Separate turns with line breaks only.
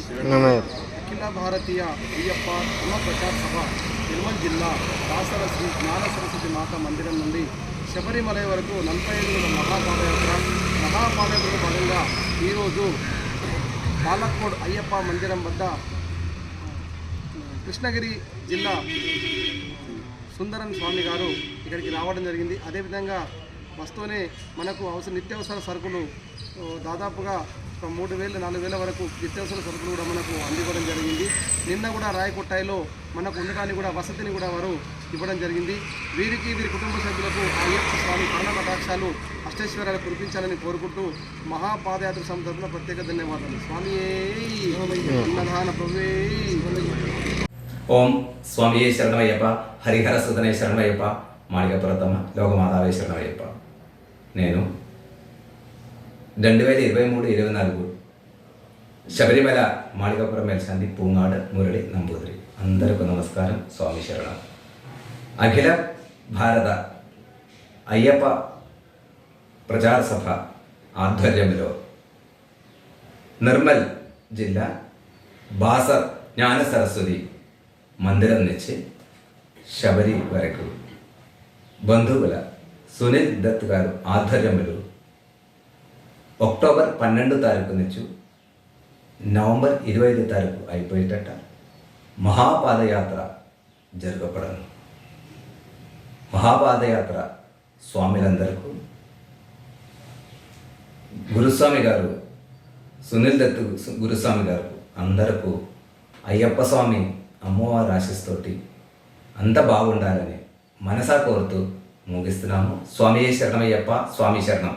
అఖిల భారతీయ అయ్యప్ప ధర్మ ప్రచార సభ నిర్మల్ జిల్లా దాసర శ్రీ జ్ఞాన సరస్వతి మాత మందిరం నుండి శబరిమల వరకు 45 రోజుల మహాపాదయాత్రలో భాగంగా ఈరోజు పాలక్కోడ్ అయ్యప్ప మందిరం వద్ద కృష్ణగిరి జిల్లా సుందరన్ స్వామి గారు ఇక్కడికి రావడం జరిగింది. అదేవిధంగా వస్తూనే మనకు నిత్యావసర సరుకులు దాదాపుగా 3,000-4,000 వరకు నిత్యావసర సరుకులు కూడా మనకు అందివ్వడం జరిగింది. నిన్న కూడా రాయకొట్టాయిలో మనకు ఉండటానికి కూడా వసతిని కూడా వారు ఇవ్వడం జరిగింది. వీరి కుటుంబ సభ్యులకు అయ్యప్ప స్వామి కరుణ కటాక్షాలు అష్టైశ్వర్యాలు కురిపించాలని కోరుకుంటూ మహాపాదయాత్ర సందర్భంలో ప్రత్యేక ధన్యవాదాలు. స్వామి అన్నదాన ప్రభువే.
ఓం స్వామియే శరణమయ్యప్ప, హరిహర సుధనే శరణమయ్యప్ప, మాళికపురతమ్మ లోకమాతావే శరణమయ్యప్ప. నేను 2023-24 శబరిమల మాళికాపురం మెల్సంది పూంగాడ మురళి నంబూదిరి. అందరికీ నమస్కారం. స్వామి శరణం. అఖిల భారత అయ్యప్ప ప్రచార సభ ఆధ్వర్యంలో నిర్మల్ జిల్లా బాసర్ జ్ఞాన సరస్వతి మందిరం నుంచి శబరి వరకు బంధువుల సునీల్ దత్ గారు ఆధ్వర్యంలో అక్టోబర్ 12 తారీఖు నుంచి నవంబర్ 25 తారీఖు అయిపోయేటట్ట మహాపాదయాత్ర జరగబడను. మహాపాదయాత్ర స్వామిలందరికీ గురుస్వామి గారు సునీల్ దత్ గురుస్వామి గారు అందరికీ అయ్యప్ప స్వామి అమ్మవారి ఆశీస్సుతోటి అంత బాగుండాలని మనసా కోరుతూ ముగిస్తున్నాము. స్వామియే శరణమయ్యప్ప. స్వామి శరణం.